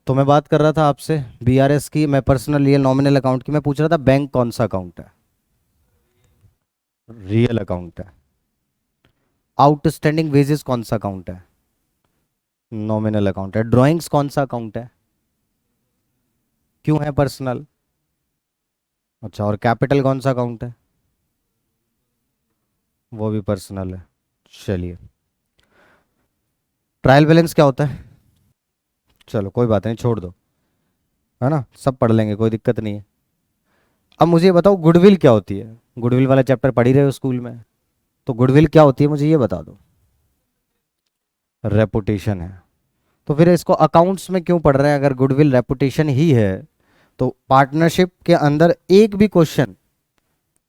तो मैं बात कर रहा था आपसे बीआरएस की, मैं पर्सनल रियल नॉमिनल अकाउंट की, मैं पूछ रहा था बैंक कौन सा अकाउंट है? रियल अकाउंट है। आउटस्टैंडिंग वेजेस कौन सा अकाउंट है? नॉमिनल अकाउंट है। ड्राइंग्स कौन सा अकाउंट है? क्यों है पर्सनल? अच्छा, और कैपिटल कौन सा अकाउंट है? वो भी पर्सनल है। चलिए, ट्रायल बैलेंस क्या होता है? चलो कोई बात नहीं, छोड़ दो, है ना, सब पढ़ लेंगे, कोई दिक्कत नहीं है। अब मुझे ये बताओ, गुडविल क्या होती है? गुडविल वाला चैप्टर पढ़ ही रहे हो स्कूल में, तो गुडविल क्या होती है मुझे ये बता दो। रेपुटेशन है। तो फिर इसको अकाउंट्स में क्यों पढ़ रहे हैं अगर गुडविल रेपुटेशन ही है? तो पार्टनरशिप के अंदर एक भी क्वेश्चन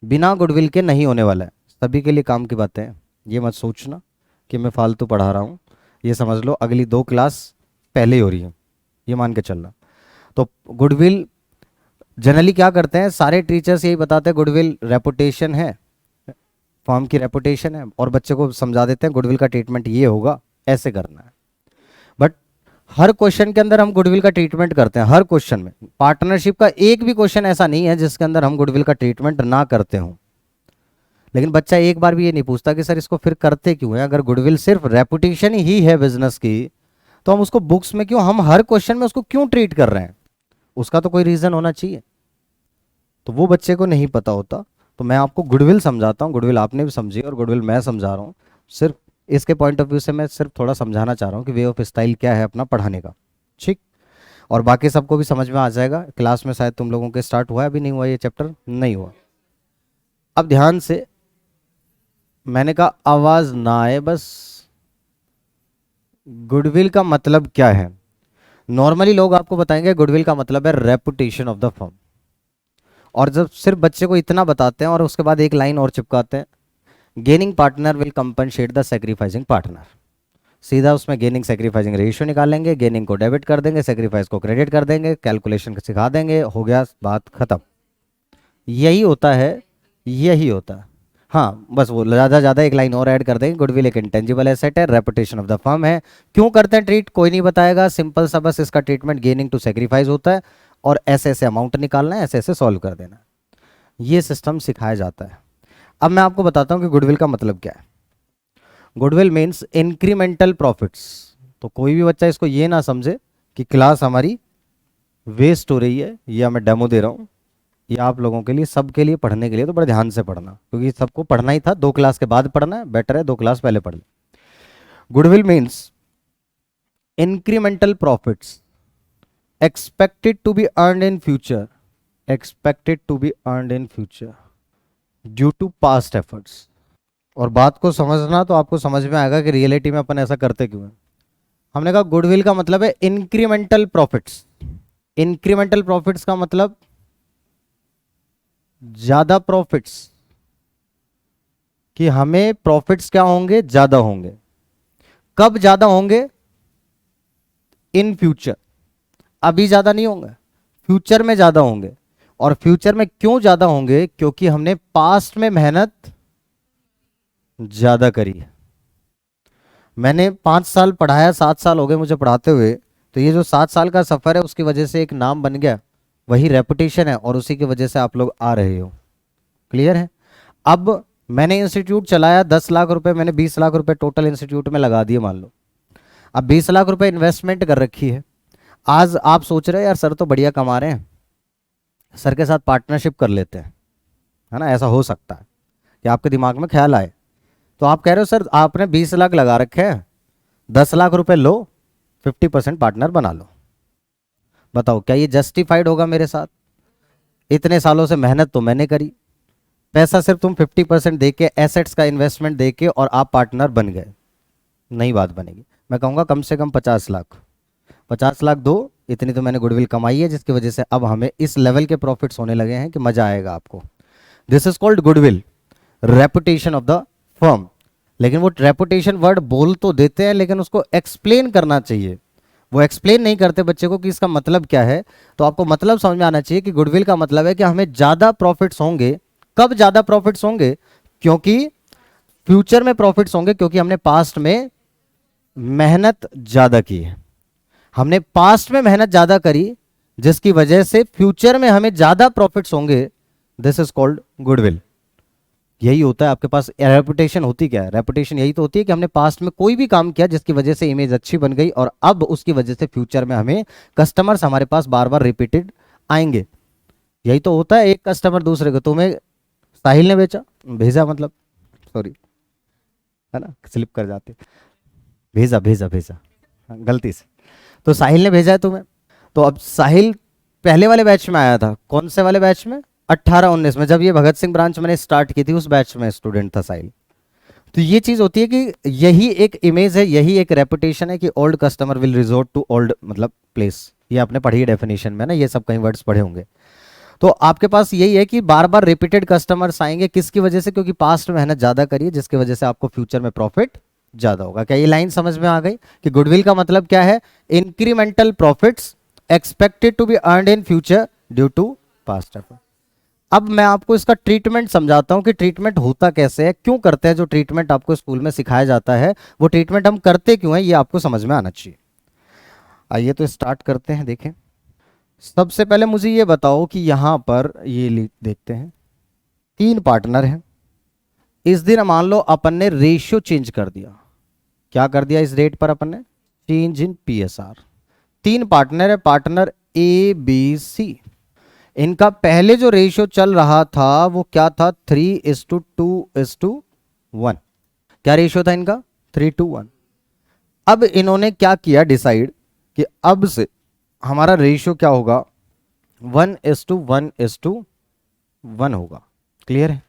बिना गुडविल के नहीं होने वाला है। सभी के लिए काम की बातें हैं, ये मत सोचना कि मैं फालतू पढ़ा रहा हूँ। ये समझ लो अगली 2 क्लास पहले ही हो रही है, ये मान के चलना। तो गुडविल जनरली क्या करते हैं, सारे टीचर्स यही बताते हैं गुडविल रेपुटेशन है, फर्म की रेपुटेशन है, और बच्चे को समझा देते हैं गुडविल का ट्रीटमेंट ये होगा, ऐसे करना है। बट हर क्वेश्चन के अंदर हम गुडविल का ट्रीटमेंट करते हैं, हर क्वेश्चन में। पार्टनरशिप का एक भी क्वेश्चन ऐसा नहीं है जिसके अंदर हम गुडविल का ट्रीटमेंट ना करते हों। लेकिन बच्चा एक बार भी ये नहीं पूछता कि सर इसको फिर करते क्यों है? अगर गुडविल सिर्फ रेपुटेशन ही है बिजनेस की, तो हम उसको बुक्स में क्यों, हम हर क्वेश्चन में उसको क्यों ट्रीट कर रहे हैं? उसका तो कोई रीजन होना चाहिए। तो वो बच्चे को नहीं पता होता। तो मैं आपको गुडविल समझाता हूँ, गुडविल आपने भी समझी और गुडविल मैं समझा रहा हूँ। सिर्फ इसके पॉइंट ऑफ व्यू से मैं सिर्फ थोड़ा समझाना चाह रहा हूँ कि वे ऑफ स्टाइल क्या है अपना पढ़ाने का। ठीक। और बाकी सबको भी समझ में आ जाएगा। क्लास में शायद तुम लोगों के स्टार्ट हुआ है, अभी नहीं हुआ, ये चैप्टर नहीं हुआ। अब ध्यान से, मैंने कहा आवाज ना आए बस। गुडविल का मतलब क्या है? नॉर्मली लोग आपको बताएंगे गुडविल का मतलब है रेपुटेशन ऑफ द फर्म। और जब सिर्फ बच्चे को इतना बताते हैं और उसके बाद एक लाइन और चिपकाते हैं, gaining partner will compensate the sacrificing partner. सीधा उसमें गेनिंग सेक्रीफाइसिंग रेशियो निकालेंगे, गेनिंग को डेबिट कर देंगे, सेक्रीफाइस को क्रेडिट कर देंगे, कैलकुलेशन सिखा देंगे, हो गया, बात खत्म। यही होता है, यही होता है। हाँ, बस वो ज़्यादा ज़्यादा एक लाइन और ऐड कर देंगे, गुडविल एक इंटेंजिबल एसेट है, रेपुटेशन ऑफ द फर्म है। क्यों करते हैं ट्रीट, कोई नहीं बताएगा, सिंपल सा बस इसका ट्रीटमेंट गेनिंग टू सेक्रीफाइस होता है, और ऐसे ऐसे अमाउंट निकालना है, ऐसे ऐसे सॉल्व कर देना है। ये सिस्टम सिखाया जाता है। अब मैं आपको बताता हूँ कि गुडविल का मतलब क्या है। Goodwill means incremental profits. तो कोई भी बच्चा इसको ये ना समझे कि क्लास हमारी वेस्ट हो रही है या मैं डेमो दे रहा हूँ। ये आप लोगों के लिए, सबके लिए पढ़ने के लिए, तो बड़े ध्यान से पढ़ना, क्योंकि सबको पढ़ना ही था। 2 क्लास के बाद पढ़ना है, बेटर है 2 क्लास पहले पढ़ ले। Goodwill means incremental profits expected to be earn in future, expected to be earn in future due to past efforts. और बात को समझना तो आपको समझ में आएगा कि रियलिटी में अपन ऐसा करते क्यों हैं। हमने कहा गुडविल का मतलब है इंक्रीमेंटल प्रॉफिट्स। इंक्रीमेंटल प्रॉफिट्स का मतलब ज्यादा प्रॉफिट्स, कि हमें प्रॉफिट्स क्या होंगे, ज्यादा होंगे। कब ज्यादा होंगे? In future. अभी ज्यादा नहीं होंगे, फ्यूचर में ज्यादा होंगे। और फ्यूचर में क्यों ज्यादा होंगे? क्योंकि हमने पास्ट में मेहनत ज्यादा करी है। मैंने 5 साल पढ़ाया, 7 साल हो गए मुझे पढ़ाते हुए, तो ये जो 7 साल का सफर है उसकी वजह से एक नाम बन गया, वही रेपुटेशन है, और उसी की वजह से आप लोग आ रहे हो। क्लियर है? अब मैंने इंस्टीट्यूट चलाया, 10 लाख रुपए, मैंने 20 लाख रुपए टोटल इंस्टीट्यूट में लगा दिए मान लो। अब 20 लाख रुपए इन्वेस्टमेंट कर रखी है। आज आप सोच रहे हैं यार सर तो बढ़िया कमा रहे हैं, सर के साथ पार्टनरशिप कर लेते हैं, है ना, ऐसा हो सकता है कि आपके दिमाग में ख्याल आए। तो आप कह रहे हो सर आपने 20 लाख लगा रखे हैं, 10 लाख रुपए लो, 50% पार्टनर बना लो। बताओ क्या ये जस्टिफाइड होगा मेरे साथ? इतने सालों से मेहनत तो मैंने करी, पैसा सिर्फ तुम 50% दे के, एसेट्स का इन्वेस्टमेंट दे के, और आप पार्टनर बन गए। नहीं बात बनेगी। मैं कहूँगा कम से कम 50 लाख, 50 लाख दो, इतनी तो मैंने गुडविल कमाई है, जिसकी वजह से अब हमें इस लेवल के प्रॉफिट्स होने लगे हैं कि मजा आएगा आपको। This is called goodwill, reputation of the firm. लेकिन वो रेपुटेशन वर्ड बोल तो देते हैं, लेकिन उसको एक्सप्लेन करना चाहिए। वो एक्सप्लेन नहीं करते बच्चे को कि इसका मतलब क्या है। तो आपको मतलब समझ में आना चाहिए कि गुडविल का मतलब है कि हमें ज्यादा प्रॉफिट्स होंगे। कब ज्यादा प्रॉफिट्स होंगे? क्योंकि फ्यूचर में प्रॉफिट्स होंगे, क्योंकि हमने पास्ट में मेहनत ज्यादा की है। हमने पास्ट में मेहनत ज्यादा करी जिसकी वजह से फ्यूचर में हमें ज्यादा प्रॉफिट्स होंगे, दिस इज कॉल्ड गुडविल। यही होता है आपके पास। रेपुटेशन होती क्या है? रेपुटेशन यही तो होती है कि हमने पास्ट में कोई भी काम किया जिसकी वजह से इमेज अच्छी बन गई और अब उसकी वजह से फ्यूचर में हमें कस्टमर्स हमारे पास बार बार रिपीटेड आएंगे। यही तो होता है। एक कस्टमर दूसरे को, तुम्हें साहिल ने बेचा भेजा, मतलब सॉरी है ना, स्लिप कर जाते, भेजा भेजा भेजा गलती से, तो साहिल ने भेजा है तुम्हें। तो अब साहिल पहले वाले बैच में आया था, कौन से वाले बैच में? 18-19 में, जब ये भगत सिंह ब्रांच मैंने स्टार्ट की थी उस बैच में स्टूडेंट था साहिल। तो ये चीज होती है कि यही एक इमेज है, यही एक रेपुटेशन है कि old customer will resort to old मतलब प्लेस। ये आपने पढ़ी है डेफिनेशन में ना, ये सब कई वर्ड्स पढ़े होंगे। तो आपके पास यही है कि बार बार रिपीटेड कस्टमर्स आएंगे, किसकी वजह से? क्योंकि पास्ट में मेहनत ज्यादा करिए जिसकी वजह से आपको फ्यूचर में प्रॉफिट ज्यादा होगा। क्या ये लाइन समझ में आ गई कि गुडविल का मतलब क्या है? Incremental profits expected to be earned in future due to past effort. अब मैं आपको इसका ट्रीटमेंट समझाता हूं कि ट्रीटमेंट होता कैसे है, क्यों करते हैं। जो ट्रीटमेंट आपको स्कूल में सिखाया जाता है वो ट्रीटमेंट हम करते क्यों है, ये आपको समझ में आना चाहिए। आइए तो स्टार्ट करते हैं। देखें, सबसे पहले मुझे ये बताओ कि यहां पर ये देखते हैं, 3 पार्टनर हैं। इस दिन मान लो अपन ने रेशियो चेंज कर दिया। क्या कर दिया इस डेट पर अपन ने? Change in PSR. 3 पार्टनर है, पार्टनर ए बी सी। इनका पहले जो रेशियो चल रहा था वो क्या था? 3:2:1। क्या रेशियो था इनका? 3:1। अब इन्होंने क्या किया डिसाइड कि अब से हमारा रेशियो क्या होगा? 1:1:1 होगा। क्लियर है?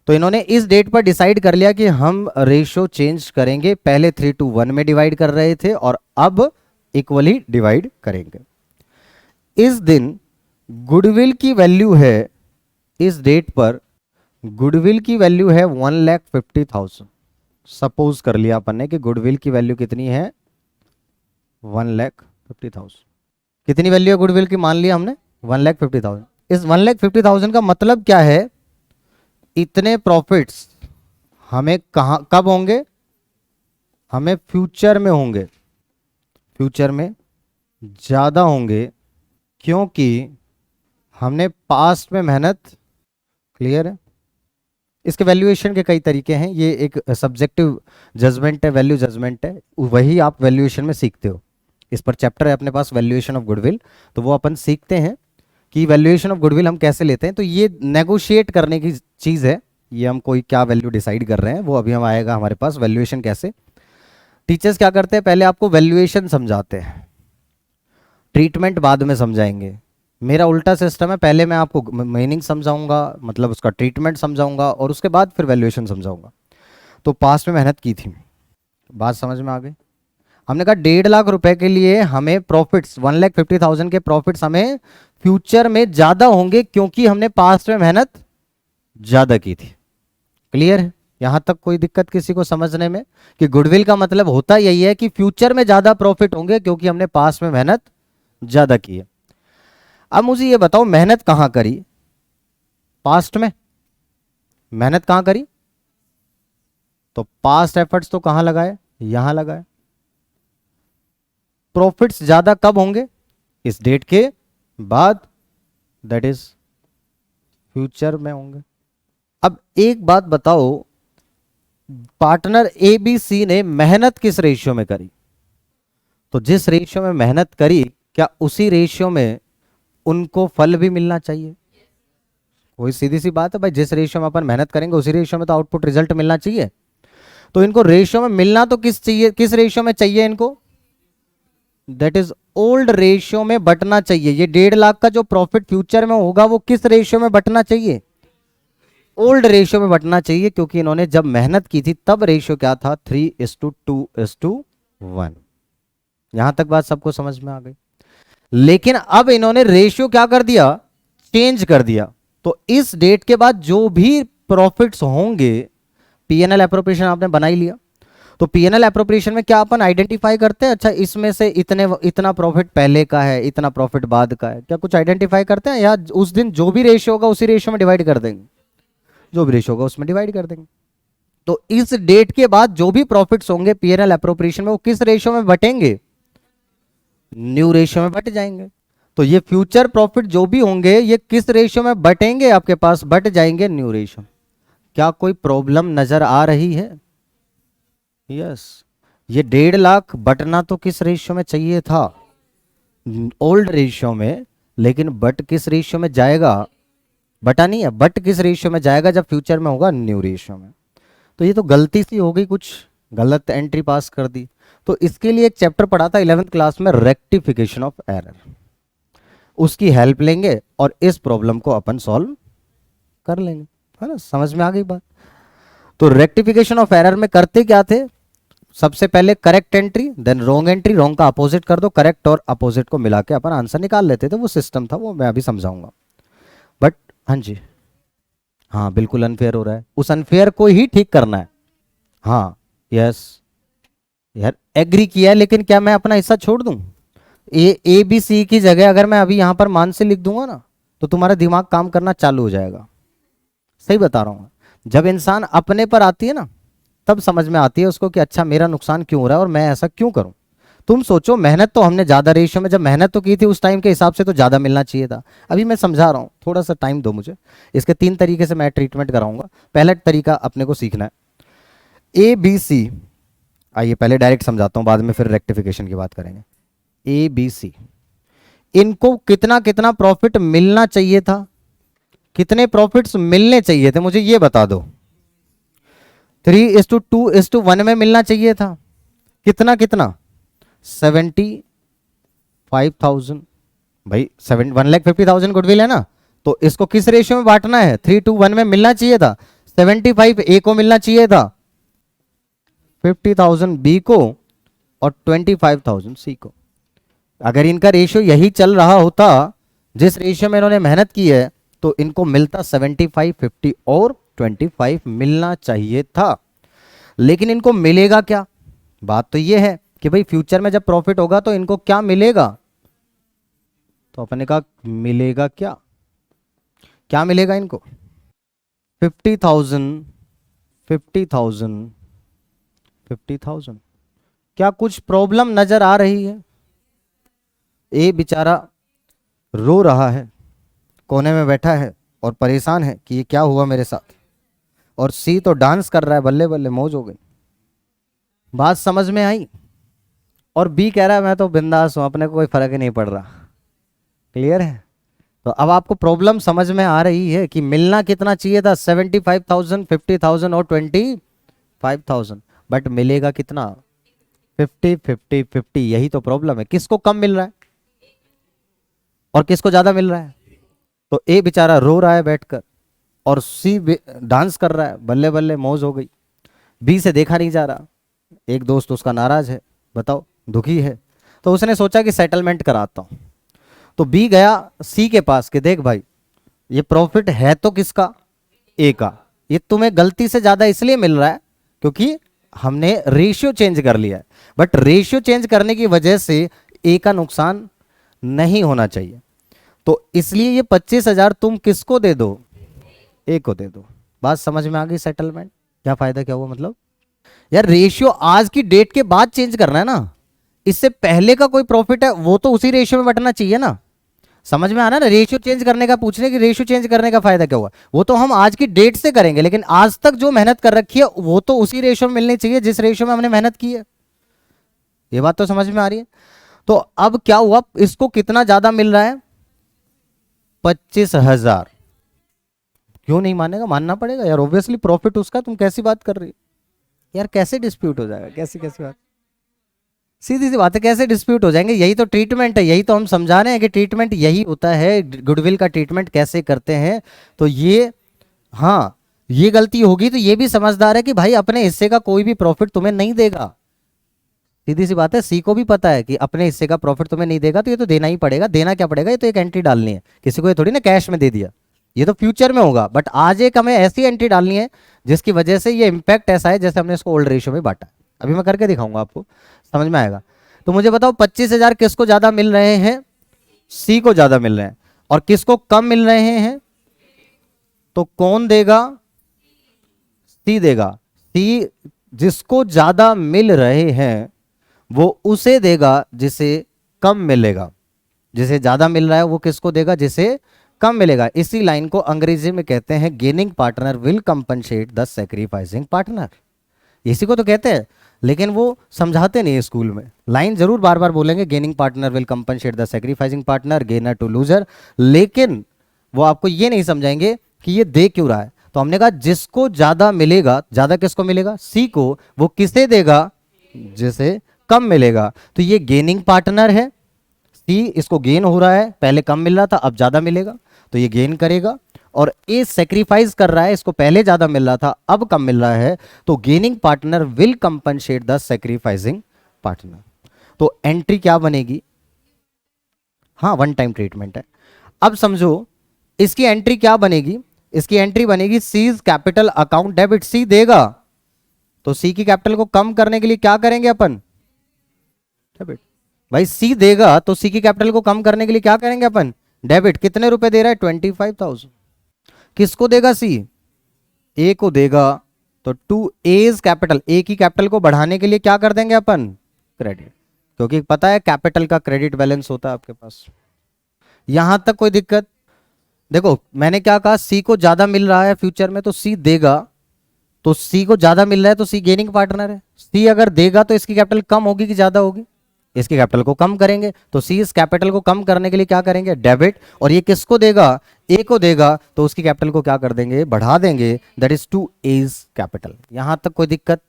तो इन्होंने इस डेट पर डिसाइड कर लिया कि हम रेशियो चेंज करेंगे। पहले 3:1 में डिवाइड कर रहे थे और अब इक्वली डिवाइड करेंगे। इस दिन गुडविल की वैल्यू है, इस डेट पर गुडविल की वैल्यू है 1,50,000। सपोज कर लिया अपन ने कि गुडविल की वैल्यू कितनी है? 1,50,000। कितनी वैल्यू है गुडविल की मान लिया हमने? 1,50,000। इस 1,50,000 का मतलब क्या है? इतने प्रॉफिट्स हमें कब होंगे? हमें फ्यूचर में होंगे, फ्यूचर में ज्यादा होंगे क्योंकि हमने पास्ट में मेहनत। क्लियर है? इसके वैल्यूएशन के कई तरीके हैं, ये एक सब्जेक्टिव जजमेंट है, वैल्यू जजमेंट है, वही आप वैल्यूएशन में सीखते हो। इस पर चैप्टर है अपने पास, वैल्यूएशन ऑफ गुडविल, तो वो अपन सीखते हैं कि वैल्यूएशन ऑफ गुडविल हम कैसे लेते हैं। तो ये नेगोशिएट करने की चीज़ है, ये हम कोई क्या वैल्यू डिसाइड कर रहे हैं वो अभी हम आएगा हमारे पास। वैल्यूएशन कैसे, टीचर्स क्या करते हैं, पहले आपको वैल्यूएशन समझाते हैं, ट्रीटमेंट बाद में समझाएंगे। मेरा उल्टा सिस्टम है, पहले मैं आपको मीनिंग समझाऊंगा, मतलब उसका ट्रीटमेंट समझाऊंगा और उसके बाद फिर वैल्यूएशन समझाऊंगा। तो पास्ट में मेहनत की थी, बात समझ में आ गई। हमने कहा 1.5 लाख रुपए के लिए हमें प्रॉफिट्स 1,50,000 के प्रॉफिट्स हमें फ्यूचर में ज्यादा होंगे क्योंकि हमने पास्ट में मेहनत ज्यादा की थी। क्लियर है? यहां तक कोई दिक्कत किसी को समझने में? कि गुडविल का मतलब होता यही है कि फ्यूचर में ज्यादा प्रॉफिट होंगे क्योंकि हमने पास्ट में मेहनत ज्यादा की है। अब मुझे ये बताओ, मेहनत कहां करी? पास्ट में मेहनत कहां करी? तो पास्ट एफर्ट्स तो कहां लगाए? यहां लगाए। प्रॉफिट्स ज्यादा कब होंगे? इस डेट के बाद, दैट इज फ्यूचर में होंगे। अब एक बात बताओ, पार्टनर ए बी सी ने मेहनत किस रेशियो में करी? तो जिस रेशियो में मेहनत करी, क्या उसी रेशियो में उनको फल भी मिलना चाहिए? वही सीधी सी बात है भाई, जिस रेशियो में अपन मेहनत करेंगे उसी रेशियो में तो आउटपुट रिजल्ट मिलना चाहिए। तो इनको रेशियो में मिलना तो किस चाहिए, किस रेशियो में चाहिए इनको? दैट इज ओल्ड रेशियो में बटना चाहिए। ये 1.5 लाख का जो प्रॉफिट फ्यूचर में होगा वो किस रेशियो में बटना चाहिए? ओल्ड रेशियो में बटना चाहिए, क्योंकि इन्होंने जब मेहनत की थी तब रेशियो क्या था? 3:2:1। यहां तक बात सबको समझ में आ गई। लेकिन अब इन्होंने रेशियो क्या कर दिया? चेंज कर दिया। तो इस डेट के बाद जो भी प्रॉफिट्स होंगे, पीएनएल एप्रोप्रिएशन आपने बना ही लिया। तो पीएनएल एप्रोप्रिएशन में क्या अपन आइडेंटिफाई करते हैं? अच्छा, इसमें से इतना प्रॉफिट पहले का है, इतना प्रॉफिट बाद का है, क्या कुछ आइडेंटिफाई करते हैं? या उस दिन जो भी रेशियो होगा उसी रेशियो में डिवाइड कर देंगे? जो भी रेशियो होगा उसमें डिवाइड कर देंगे। तो इस डेट के बाद जो भी प्रॉफिट्स होंगे पीएनएल एप्रोप्रिएशन में, वो किस रेशियो में बटेंगे? न्यू रेशियो में बट जाएंगे। तो ये फ्यूचर प्रॉफिट जो भी होंगे ये किस रेशियो में बटेंगे, आपके पास बट जाएंगे न्यू रेशियो। क्या कोई प्रॉब्लम नजर आ रही है? यस। ये 1.5 लाख बटना तो किस रेशियो में चाहिए था? ओल्ड रेशियो में। लेकिन बट किस रेशियो में जाएगा? बटा नहीं है, बट किस रेशियो में जाएगा जब फ्यूचर में होगा? न्यू रेशियो में। तो ये तो गलती सी हो गई, कुछ गलत एंट्री पास कर दी। तो इसके लिए एक चैप्टर पढ़ा था 11th क्लास में, रेक्टिफिकेशन ऑफ एरर। उसकी हेल्प लेंगे और इस प्रॉब्लम को अपन सॉल्व कर लेंगे, है ना? समझ में आ गई बात? तो रेक्टिफिकेशन ऑफ एरर में करते क्या थे? सबसे पहले correct entry, then wrong entry, wrong का अपोजिट कर दो, करेक्ट और अपोजिट को मिला के अपन आंसर निकाल लेते थे। वो सिस्टम था, वो मैं अभी समझाऊंगा। बट हाँ जी, हाँ बिल्कुल अनफेयर हो रहा है, उस अनफेयर को ही ठीक करना है। हाँ यस यार, एग्री किया है, लेकिन क्या मैं अपना हिस्सा छोड़ दूं? ए बी सी की जगह अगर मैं अभी यहां पर मान से लिख दूंगा ना, तो तुम्हारा दिमाग काम करना चालू हो जाएगा। सही बता रहा हूं। जब इंसान अपने पर आती है ना, तब समझ में आती है उसको कि अच्छा मेरा नुकसान क्यों हो रहा है और मैं ऐसा क्यों करूं। तुम सोचो, मेहनत तो हमने ज्यादा रेशियो में जब मेहनत तो की थी उस टाइम के हिसाब से तो ज्यादा मिलना चाहिए था। अभी मैं समझा रहा हूं, थोड़ा सा टाइम दो मुझे। इसके 3 तरीके से मैं ट्रीटमेंट कराऊंगा। पहला तरीका अपने को सीखना है, ए बी सी। आइए पहले डायरेक्ट समझाता हूं, बाद में फिर रेक्टिफिकेशन की बात करेंगे। ए बी सी, इनको कितना कितना प्रॉफिट मिलना चाहिए था? कितने प्रॉफिट्स मिलने चाहिए थे मुझे ये बता दो। 3:2:1 में मिलना चाहिए था। कितना कितना? 75,000। भाई 1,50,000 गुडविल है ना, तो इसको किस रेशियो में बांटना है? 3:1 में मिलना चाहिए था। 75 ए को मिलना चाहिए था, 50,000 बी को, और 25,000 सी को। अगर इनका रेशियो यही चल रहा होता जिस रेशियो में इन्होंने मेहनत की है, तो इनको मिलता 75, 50 और 25 मिलना चाहिए था। लेकिन इनको मिलेगा क्या? बात तो ये है कि भाई फ्यूचर में जब प्रॉफिट होगा तो इनको क्या मिलेगा? तो अपने का मिलेगा क्या? क्या मिलेगा इनको? 50,000, 50,000, 50,000। क्या कुछ प्रॉब्लम नजर आ रही है? ए बेचारा रो रहा है, कोने में बैठा है और परेशान है कि ये क्या हुआ मेरे साथ। और सी तो डांस कर रहा है, बल्ले बल्ले मौज हो गई। बात समझ में आई? और बी कह रहा है मैं तो बिंदास हूं, अपने को कोई फर्क ही नहीं पड़ रहा। क्लियर है? तो अब आपको प्रॉब्लम समझ में आ रही है कि मिलना कितना चाहिए था? 75,000, 50,000 और 25,000। बट मिलेगा कितना? 50, 50, 50। यही तो प्रॉब्लम है, किसको कम मिल रहा है और किसको ज्यादा मिल रहा है? तो ए बेचारा रो रहा है बैठकर और सी डांस कर रहा है, बल्ले बल्ले मौज हो गई। बी से देखा नहीं जा रहा। एक दोस्त उसका नाराज है, बताओ, दुखी है। तो उसने सोचा कि सेटलमेंट कराता हूं। तो बी गया सी के पास कि देख भाई, ये प्रॉफिट है तो किसका? ए का। ये तुम्हें गलती से ज्यादा इसलिए मिल रहा है क्योंकि हमने रेशियो चेंज कर लिया है। बट रेशियो चेंज करने की वजह से ए का नुकसान नहीं होना चाहिए। तो इसलिए ये 25,000 तुम किसको दे दो? ए को दे दो। बात समझ में आ गई? सेटलमेंट क्या फायदा क्या हुआ मतलब? यार रेशियो आज की डेट के बाद चेंज करना है ना, इससे पहले का कोई प्रॉफिट है वो तो उसी रेशियो में बटना चाहिए ना। समझ में आ रहा है ना? रेशियो चेंज करने का पूछने की, रेशियो चेंज करने का फायदा क्या हुआ? वो तो हम आज की डेट से करेंगे, लेकिन आज तक जो मेहनत कर रखी है वो तो उसी रेशियो में मिलनी चाहिए जिस रेशियो में हमने मेहनत की है। ये बात तो समझ में आ रही है? तो अब क्या हुआ, इसको कितना ज्यादा मिल रहा है? 25,000। क्यों नहीं मानेगा? मानना पड़ेगा यार, ऑब्वियसली प्रॉफिट उसका। तुम कैसी बात कर रही यार? कैसे डिस्प्यूट हो जाएगा? कैसी कैसी बात? सीधी सी बात है, कैसे डिस्प्यूट हो जाएंगे? यही तो ट्रीटमेंट है, यही तो हम समझा रहे हैं कि ट्रीटमेंट यही होता है, गुडविल का ट्रीटमेंट कैसे करते हैं। तो ये, हाँ, ये गलती होगी तो ये भी समझदार है कि भाई अपने हिस्से का कोई भी प्रॉफिट तुम्हें नहीं देगा। सीधी सी बात है, सी को भी पता है कि अपने हिस्से का प्रॉफिट तुम्हें नहीं देगा, तो ये तो देना ही पड़ेगा। देना क्या पड़ेगा? ये तो एक एंट्री डालनी है, किसी को ये थोड़ी ना कैश में दे दिया। ये तो फ्यूचर में होगा, बट आज एक हमें ऐसी एंट्री डालनी है जिसकी वजह से ये इंपैक्ट ऐसा है जैसे हमने इसको ओल्ड रेशियो में बांटा। अभी मैं करके दिखाऊंगा, आपको समझ में आएगा। तो मुझे बताओ 25,000 किसको ज्यादा मिल रहे हैं? सी को ज्यादा मिल रहे हैं। और किसको कम मिल रहे हैं? तो कौन देगा? सी देगा। सी जिसको ज्यादा मिल रहे हैं वो उसे देगा जिसे कम मिलेगा। जिसे ज्यादा मिल रहा है वो किसको देगा, जिसे कम मिलेगा। इसी लाइन को अंग्रेजी में कहते हैं gaining partner will compensate the sacrificing partner. इसी को तो कहते हैं, लेकिन वो समझाते नहीं है स्कूल में। लाइन जरूर बार बार बोलेंगे, gaining partner will compensate the sacrificing partner, gainer to loser, लेकिन वो आपको ये नहीं समझाएंगे कि ये दे क्यों रहा है। तो हमने कहा जिसको ज्यादा मिलेगा, ज्यादा किसको मिलेगा, सी को, वो किसे देगा, जिसे कम मिलेगा। तो ये गेनिंग पार्टनर है, सी इसको गेन हो रहा है, पहले कम मिल रहा था अब ज्यादा मिलेगा तो ये गेन करेगा। और ए सेक्रीफाइस कर रहा है, इसको पहले ज्यादा मिल रहा था अब कम मिल रहा है, तो gaining partner will compensate the sacrificing partner. तो एंट्री क्या बनेगी, हाँ वन टाइम ट्रीटमेंट है। अब समझो इसकी एंट्री क्या बनेगी, इसकी एंट्री बनेगी सीज कैपिटल अकाउंट डेबिट। सी देगा तो सी की कैपिटल को कम करने के लिए क्या करेंगे अपन, डेबिट। भाई सी देगा तो सी की कैपिटल को कम करने के लिए क्या करेंगे अपन, डेबिट। कितने रुपए दे रहा है, 25,000। किसको देगा सी, ए को देगा, तो टू एज कैपिटल, ए की कैपिटल को बढ़ाने के लिए क्या कर देंगे अपन, क्रेडिट। क्योंकि पता है कैपिटल का क्रेडिट बैलेंस होता है आपके पास। यहां तक कोई दिक्कत। देखो मैंने क्या कहा, सी को ज्यादा मिल रहा है फ्यूचर में तो सी देगा, तो सी को ज्यादा मिल रहा है तो सी गेनिंग पार्टनर है। सी अगर देगा तो इसकी कैपिटल कम होगी कि ज्यादा होगी, इसकी कैपिटल को कम करेंगे। तो सी इस कैपिटल को कम करने के लिए क्या करेंगे, डेबिट। और ये किसको देगा, ए को देगा, तो उसकी कैपिटल को क्या कर देंगे, बढ़ा देंगे, that is to as capital. यहां तक कोई दिक्कत,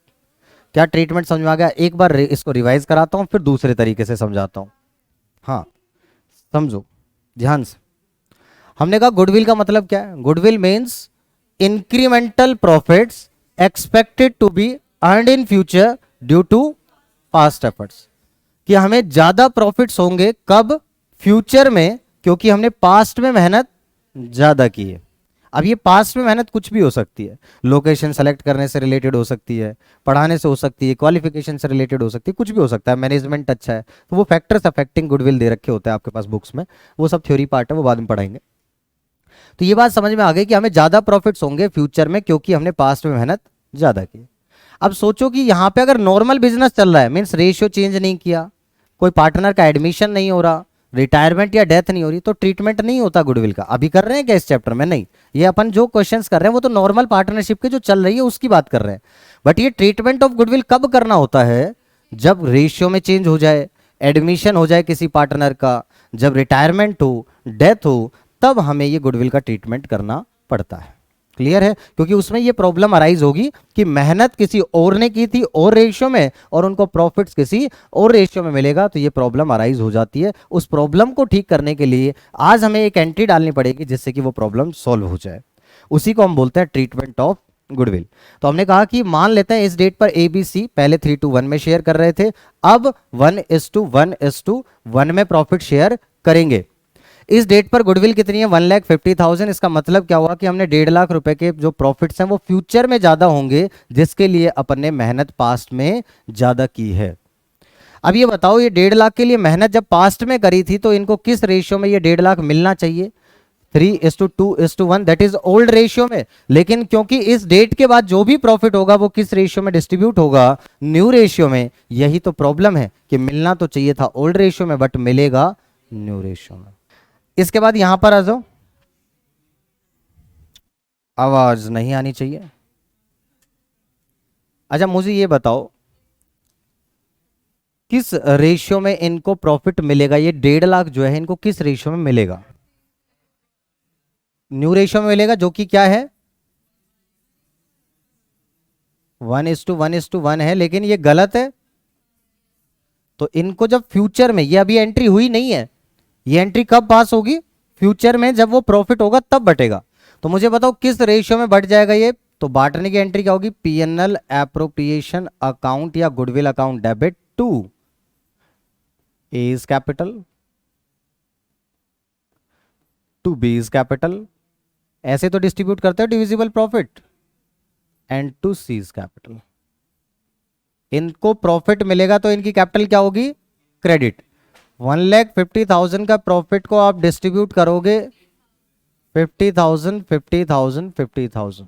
क्या ट्रीटमेंट समझ में आ गया। एक बार इसको रिवाइज कराता हूं फिर दूसरे तरीके से समझाता हूं। हाँ समझो ध्यान से। हमने कहा गुडविल का मतलब क्या है, goodwill means incremental profits expected to be earned in future due to past efforts. कि हमें ज्यादा प्रॉफिट्स होंगे कब, फ्यूचर में, क्योंकि हमने पास्ट में मेहनत ज्यादा की है। अब ये पास्ट में मेहनत कुछ भी हो सकती है, लोकेशन सेलेक्ट करने से रिलेटेड हो सकती है, पढ़ाने से हो सकती है, क्वालिफिकेशन से रिलेटेड हो सकती है, कुछ भी हो सकता है, मैनेजमेंट अच्छा है, तो वो फैक्टर्स अफेक्टिंग गुडविल दे रखे होते हैं आपके पास बुक्स में। वो सब थ्योरी पार्ट है, वो बाद में पढ़ाएंगे। तो ये बात समझ में आ गई कि हमें ज्यादा प्रॉफिट्स होंगे फ्यूचर में क्योंकि हमने पास्ट में मेहनत ज्यादा की। अब सोचो कि यहां पे अगर नॉर्मल बिजनेस चल रहा है, मीन्स रेशियो चेंज नहीं किया, कोई पार्टनर का एडमिशन नहीं हो रहा, रिटायरमेंट या डेथ नहीं हो रही, तो ट्रीटमेंट नहीं होता गुडविल का। अभी कर रहे हैं क्या इस चैप्टर में, नहीं। ये अपन जो क्वेश्चंस कर रहे हैं वो तो नॉर्मल पार्टनरशिप के जो चल रही है उसकी बात कर रहे हैं। बट ये ट्रीटमेंट ऑफ गुडविल कब करना होता है, जब रेशियो में चेंज हो जाए, एडमिशन हो जाए किसी पार्टनर का, जब रिटायरमेंट हो, डेथ हो, तब हमें ये गुडविल का ट्रीटमेंट करना पड़ता है। क्लियर है, क्योंकि उसमें ये प्रॉब्लम अराइज होगी कि मेहनत किसी और ने की थी और रेशियो में, और उनको प्रॉफिट्स किसी और रेशियो में मिलेगा, तो ये प्रॉब्लम अराइज हो जाती है। उस प्रॉब्लम को ठीक करने के लिए आज हमें एक एंट्री डालनी पड़ेगी जिससे कि वो प्रॉब्लम सॉल्व हो जाए। उसी को हम बोलते हैं ट्रीटमेंट ऑफ गुडविल। तो हमने कहा कि मान लेते हैं इस डेट पर ABC पहले 3:1 में शेयर कर रहे थे, अब 1:1:1 में प्रॉफिट शेयर करेंगे। इस डेट पर गुडविल कितनी है, 1,50,000। इसका मतलब क्या हुआ कि हमने 1.5 लाख रुपए के जो प्रॉफिट्स हैं वो फ्यूचर में ज्यादा होंगे, जिसके लिए अपन ने मेहनत पास्ट में ज्यादा की है। अब ये बताओ, ये 1.5 लाख के लिए मेहनत जब पास्ट में करी थी तो इनको किस रेशियो में ये 1.5 लाख मिलना चाहिए, 3:2:1, दैट इज ओल्ड रेशियो में। लेकिन क्योंकि इस डेट के बाद जो भी प्रॉफिट होगा वो किस रेशियो में डिस्ट्रीब्यूट होगा, न्यू रेशियो में। यही तो प्रॉब्लम है कि मिलना तो चाहिए था ओल्ड रेशियो में बट मिलेगा न्यू रेशियो में। इसके बाद यहां पर आ जाओ, आवाज नहीं आनी चाहिए। अच्छा मुझे ये बताओ किस रेशियो में इनको प्रॉफिट मिलेगा, ये 1.5 लाख जो है इनको किस रेशियो में मिलेगा, न्यू रेशियो में मिलेगा, जो कि क्या है 1:1:1 है, लेकिन ये गलत है। तो इनको जब फ्यूचर में, ये अभी एंट्री हुई नहीं है, ये एंट्री कब पास होगी, फ्यूचर में जब वो प्रॉफिट होगा तब बटेगा। तो मुझे बताओ किस रेशियो में बढ़ जाएगा ये, तो बांटने की एंट्री क्या होगी, P&L एप्रोप्रिएशन अकाउंट या goodwill account debit to as capital to B's capital. ऐसे तो डिस्ट्रीब्यूट करते हो divisible profit, and to C's capital. इनको प्रॉफिट मिलेगा तो इनकी कैपिटल क्या होगी, क्रेडिट। 1,50,000 का प्रॉफिट को आप डिस्ट्रीब्यूट करोगे 50,000 50,000 50,000।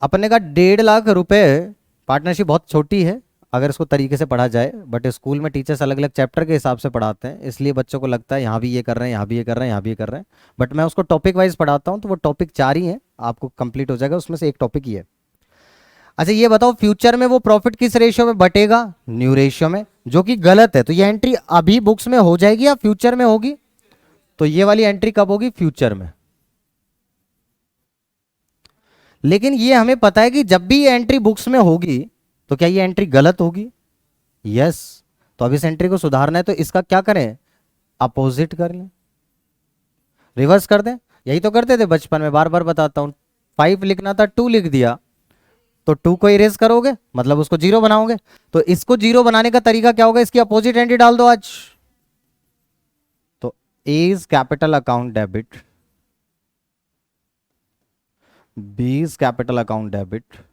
अपने का 1.5 लाख रुपए, पार्टनरशिप बहुत छोटी है, अगर इसको तरीके से पढ़ा जाए, बट स्कूल में टीचर्स अलग अलग चैप्टर के हिसाब से पढ़ाते हैं, इसलिए बच्चों को लगता है यहाँ भी ये कर रहे हैं, यहाँ भी ये कर रहे हैं, यहाँ भी ये कर रहे हैं। बट मैं उसको टॉपिक वाइज पढ़ाता हूँ, तो वो टॉपिक 4 ही हैं, आपको कंप्लीट हो जाएगा, उसमें से एक टॉपिक ही है। अच्छा ये बताओ फ्यूचर में वो प्रॉफिट किस रेशियो में बटेगा? न्यू रेशियो में, जो कि गलत है। तो ये एंट्री अभी बुक्स में हो जाएगी या फ्यूचर में होगी? तो ये वाली एंट्री कब होगी? फ्यूचर में। लेकिन ये हमें पता है कि जब भी ये एंट्री बुक्स में होगी तो क्या ये एंट्री गलत होगी? यस। तो अब इस एंट्री को सुधारना है, तो इसका क्या करें? अपोजिट कर लें, रिवर्स कर दें। यही तो करते थे बचपन में, बार बार बताता हूं। 5 लिखना था, 2 लिख दिया, तो 2 को इरेज करोगे, मतलब उसको 0 बनाओगे। तो इसको 0 बनाने का तरीका क्या होगा? इसकी अपोजिट एंट्री डाल दो आज। तो A is capital account debit, B is capital account debit,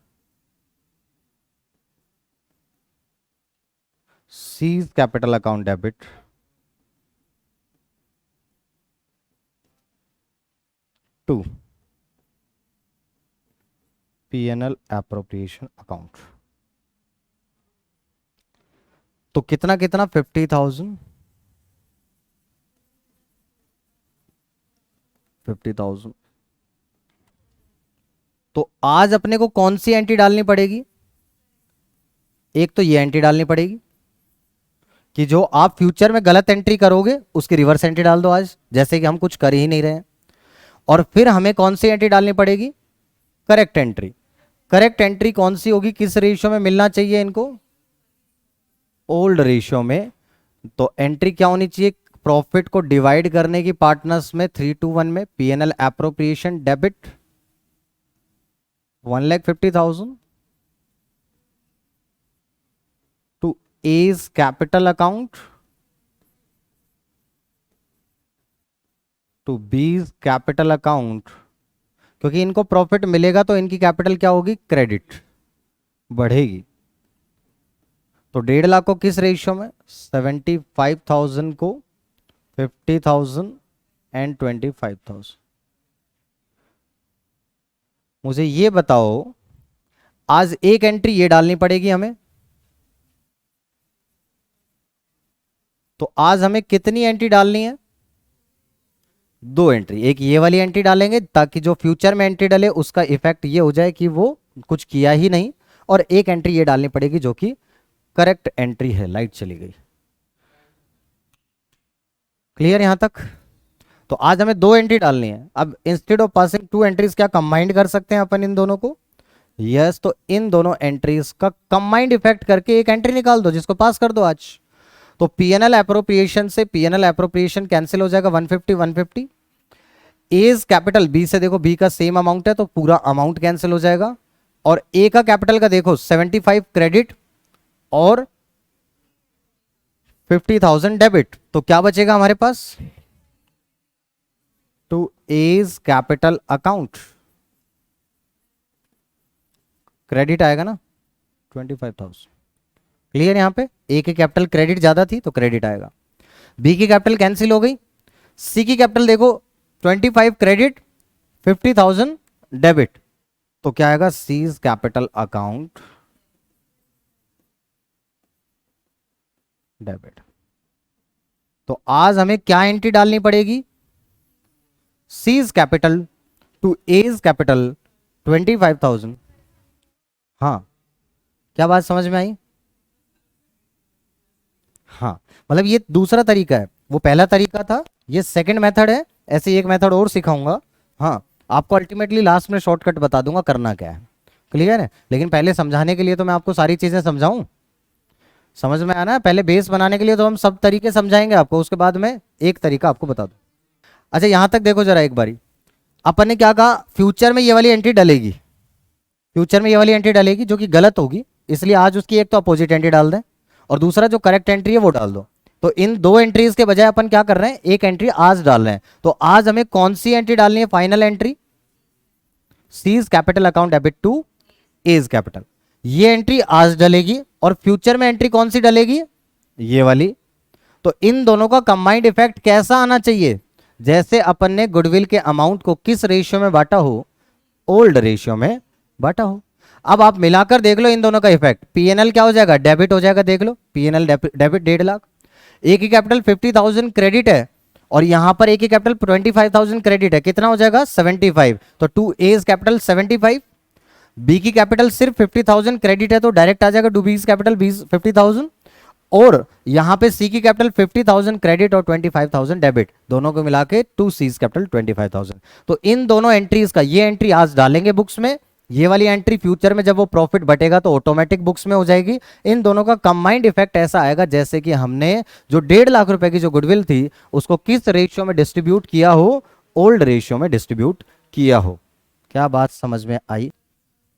C is capital account debit, to P&L appropriation account. तो कितना कितना? 50,000, 50,000। तो आज अपने को कौन सी एंट्री डालनी पड़ेगी? एक तो ये एंट्री डालनी पड़ेगी कि जो आप फ्यूचर में गलत एंट्री करोगे उसकी रिवर्स एंट्री डाल दो आज, जैसे कि हम कुछ कर ही नहीं रहे हैं। और फिर हमें कौन सी एंट्री डालनी पड़ेगी? Correct entry. करेक्ट एंट्री कौन सी होगी? किस रेशियो में मिलना चाहिए इनको? ओल्ड रेशियो में। तो एंट्री क्या होनी चाहिए? प्रॉफिट को डिवाइड करने की पार्टनर्स में 3:1 में। P&L appropriation debit 1,50,000 to A's capital account to B's capital account. क्योंकि इनको प्रॉफिट मिलेगा तो इनकी कैपिटल क्या होगी? क्रेडिट बढ़ेगी। तो 1.5 लाख को किस रेशियो में? 75,000 को 50,000 एंड 25,000। मुझे ये बताओ, आज एक एंट्री ये डालनी पड़ेगी हमें, तो आज हमें कितनी एंट्री डालनी है? 2 एंट्री। एक ये वाली एंट्री डालेंगे ताकि जो फ्यूचर में एंट्री डाले उसका इफेक्ट ये हो जाए कि वो कुछ किया ही नहीं, और एक एंट्री ये डालनी पड़ेगी जो कि करेक्ट एंट्री है। लाइट चली गई, क्लियर यहां तक? तो आज हमें 2 एंट्री डालनी है। अब इंस्टेड ऑफ पासिंग 2 एंट्रीज, क्या कंबाइंड कर सकते हैं अपन इन दोनों को? यस। तो इन दोनों एंट्रीज का कंबाइंड इफेक्ट करके एक एंट्री निकाल दो जिसको पास कर दो आज। तो P&L एप्रोप्रिएशन से P&L एप्रोप्रिएशन कैंसिल हो जाएगा, 150 150। एज कैपिटल बी से देखो, बी का सेम अमाउंट है तो पूरा अमाउंट कैंसिल हो जाएगा। और ए का कैपिटल का देखो 75 क्रेडिट और 50,000 डेबिट, तो क्या बचेगा हमारे पास? To as capital account credit आएगा ना 25,000। क्लियर? यहां पे ए की कैपिटल क्रेडिट ज्यादा थी तो क्रेडिट आएगा, बी की कैपिटल कैंसिल हो गई, सी की कैपिटल देखो 25 क्रेडिट 50,000 डेबिट, तो क्या आएगा? C's capital account debit. तो आज हमें क्या एंट्री डालनी पड़ेगी? C's capital to as capital 25,000। हाँ, क्या बात समझ में आई? हाँ, मतलब ये दूसरा तरीका है, वो पहला तरीका था, ये सेकंड मेथड है। ऐसे एक मेथड और सिखाऊंगा। हाँ, आपको अल्टीमेटली लास्ट में शॉर्टकट बता दूंगा करना क्या है। क्लियर है? लेकिन पहले समझाने के लिए तो मैं आपको सारी चीजें समझाऊं, समझ में आना है। पहले बेस बनाने के लिए तो हम सब तरीके समझाएंगे आपको, उसके बाद में एक तरीका आपको बता दूं। अच्छा यहां तक देखो जरा एक बारी, अपन ने क्या कहा? फ्यूचर में ये वाली एंट्री डलेगी, फ्यूचर में ये वाली एंट्री डलेगी जो कि गलत होगी, इसलिए आज उसकी एक तो अपोजिट एंट्री डाल दें और दूसरा जो करेक्ट एंट्री है वो डाल दो। तो इन 2 एंट्रीज के बजाय अपन क्या कर रहे हैं? एक एंट्री आज डाल रहे हैं। तो आज हमें कौन सी एंट्री डालनी है? Final entry, C's capital account debit to as capital. ये एंट्री आज डलेगी और फ्यूचर में एंट्री कौन सी डलेगी? ये वाली। तो इन दोनों का कंबाइंड इफेक्ट कैसा आना चाहिए? जैसे अपन ने गुडविल के अमाउंट को किस रेशियो में बांटा हो? ओल्ड रेशियो में बांटा हो। अब आप मिलाकर देख लो इन दोनों का इफेक्ट, पीएनएल क्या हो जाएगा, डेबिट हो जाएगा, देख लो पीएनएल डेबिट 1.5 लाख, एक ही कैपिटल 50,000 क्रेडिट है और यहां पर एक ही कैपिटल 25,000 क्रेडिट है, कितना हो जाएगा 75, तो 2A's कैपिटल 75, बी की कैपिटल सिर्फ 50,000 क्रेडिट है तो डायरेक्ट आ जाएगा 2B's कैपिटल 50,000, और यहां पे सी की कैपिटल 50,000 क्रेडिट और 25,000 डेबिट, दोनों को मिला के 2C's कैपिटल 25,000। तो इन दोनों एंट्रीज का, ये एंट्री आज डालेंगे बुक्स में, ये वाली एंट्री फ्यूचर में जब वो प्रॉफिट बटेगा तो ऑटोमेटिक बुक्स में हो जाएगी। इन दोनों का कंबाइंड इफेक्ट ऐसा आएगा जैसे कि हमने जो 1.5 लाख रुपए की जो गुडविल थी उसको किस रेशियो में डिस्ट्रीब्यूट किया हो, ओल्ड रेशियो में डिस्ट्रीब्यूट किया हो। क्या बात समझ में आई?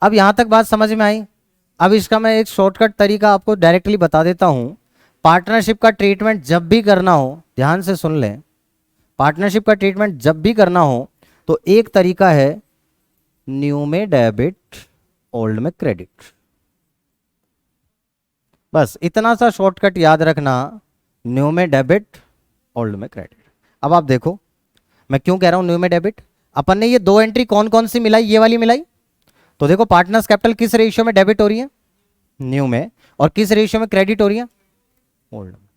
अब यहां तक बात समझ में आई। अब इसका मैं एक शॉर्टकट तरीका आपको डायरेक्टली बता देता हूं। पार्टनरशिप का ट्रीटमेंट जब भी करना हो, ध्यान से सुन लें, पार्टनरशिप का ट्रीटमेंट जब भी करना हो तो एक तरीका है न्यू में डेबिट, ओल्ड में क्रेडिट। बस इतना सा शॉर्टकट याद रखना, न्यू में डेबिट, ओल्ड में क्रेडिट। अब आप देखो मैं क्यों कह रहा हूं न्यू में डेबिट। अपन ने ये दो एंट्री कौन कौन सी मिलाई, ये वाली मिलाई, तो देखो पार्टनर्स कैपिटल किस रेशियो में डेबिट हो रही है, न्यू में, और किस रेशियो में क्रेडिट हो रही है, ओल्ड में।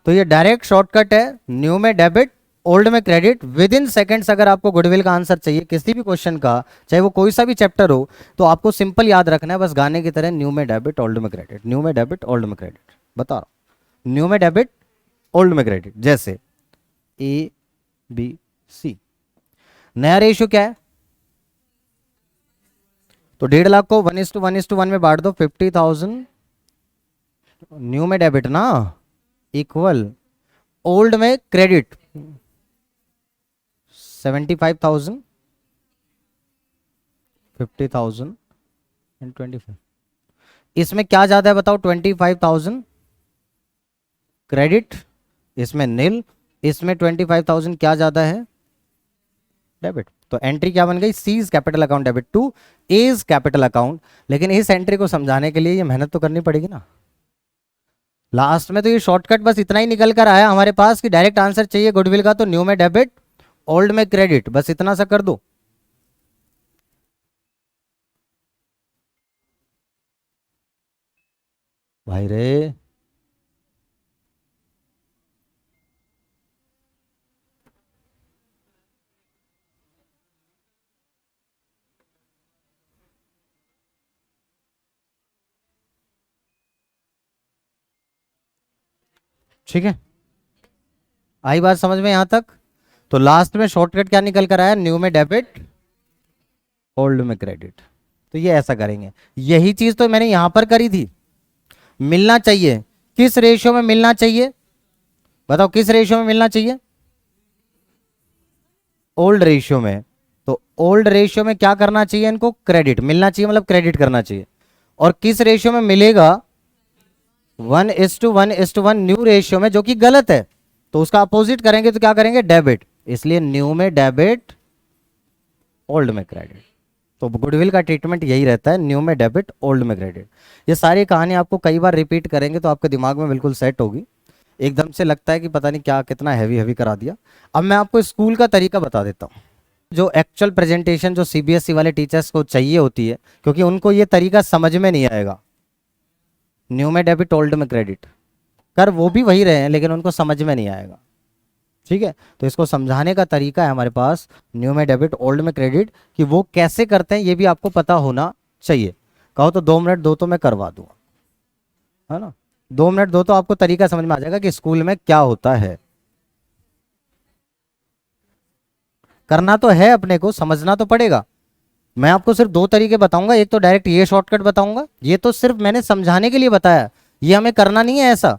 तो ये डायरेक्ट शॉर्टकट है, न्यू में डेबिट, ओल्ड में क्रेडिट। विद इन सेकेंड्स अगर आपको गुडविल का आंसर चाहिए किसी भी क्वेश्चन का, चाहे वो कोई सा भी चैप्टर हो, तो आपको सिंपल याद रखना है बस गाने की तरह, न्यू में डेबिट, ओल्ड में क्रेडिट, न्यू में डेबिट, ओल्ड में क्रेडिट। बता रहा हूं, न्यू में डेबिट, ओल्ड में क्रेडिट। जैसे ABC, नया रेशियो क्या है, तो 1.5 लाख को 1:1 में बांट दो, 50,000 न्यू में डेबिट ना, इक्वल ओल्ड में क्रेडिट 75,000, 50,000 एंड 25। इसमें क्या ज्यादा है बताओ, 25,000 क्रेडिट, इसमें नील, इसमें 25,000 क्या ज्यादा है, डेबिट। तो एंट्री क्या बन गई, C's capital account debit to as capital account. लेकिन इस एंट्री को समझाने के लिए ये मेहनत तो करनी पड़ेगी ना। लास्ट में तो ये शॉर्टकट बस इतना ही निकल कर आया हमारे पास कि डायरेक्ट आंसर चाहिए गुडविल का, तो न्यू में डेबिट, ओल्ड में क्रेडिट, बस इतना सा कर दो। भाई रे ठीक है, आई बात समझ में यहां तक। तो लास्ट में शॉर्टकट क्या निकल कर आया, न्यू में डेबिट, ओल्ड में क्रेडिट। तो ये ऐसा करेंगे, यही चीज तो मैंने यहां पर करी थी। मिलना चाहिए, किस रेशियो में मिलना चाहिए बताओ, किस रेशियो में मिलना चाहिए, ओल्ड रेशियो में। तो ओल्ड रेशियो में क्या करना चाहिए, इनको क्रेडिट मिलना चाहिए, मतलब क्रेडिट करना चाहिए। और किस रेशियो में मिलेगा, 1:1 न्यू रेशियो में, जो कि गलत है, तो उसका अपोजिट करेंगे तो क्या करेंगे, डेबिट। इसलिए न्यू में डेबिट, ओल्ड में क्रेडिट। तो गुडविल का ट्रीटमेंट यही रहता है, न्यू में डेबिट, ओल्ड में क्रेडिट। ये सारी कहानी आपको कई बार रिपीट करेंगे तो आपके दिमाग में बिल्कुल सेट होगी। एकदम से लगता है कि पता नहीं क्या कितना हैवी हैवी करा दिया। अब मैं आपको स्कूल का तरीका बता देता हूँ, जो एक्चुअल प्रेजेंटेशन जो CBSE वाले टीचर्स को चाहिए होती है, क्योंकि उनको ये तरीका समझ में नहीं आएगा। न्यू में डेबिट, ओल्ड में क्रेडिट कर वो भी वही रहे हैं, लेकिन उनको समझ में नहीं आएगा। ठीक है, तो इसको समझाने का तरीका है हमारे पास, न्यू में डेबिट, ओल्ड में क्रेडिट, कि वो कैसे करते हैं ये भी आपको पता होना चाहिए। कहो तो 2 मिनट दो तो मैं करवा दूंगा, है ना, 2 मिनट दो तो आपको तरीका समझ में आ जाएगा कि स्कूल में क्या होता है। करना तो है, अपने को समझना तो पड़ेगा। मैं आपको सिर्फ 2 तरीके बताऊंगा, एक तो डायरेक्ट ये शॉर्टकट बताऊंगा, ये तो सिर्फ मैंने समझाने के लिए बताया, ये हमें करना नहीं है ऐसा,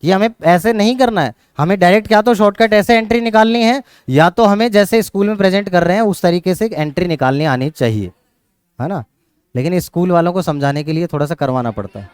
ये हमें ऐसे नहीं करना है। हमें डायरेक्ट क्या तो शॉर्टकट ऐसे एंट्री निकालनी है, या तो हमें जैसे स्कूल में प्रेजेंट कर रहे हैं उस तरीके से एंट्री निकालनी आनी चाहिए, है ना। लेकिन स्कूल वालों को समझाने के लिए थोड़ा सा करवाना पड़ता है।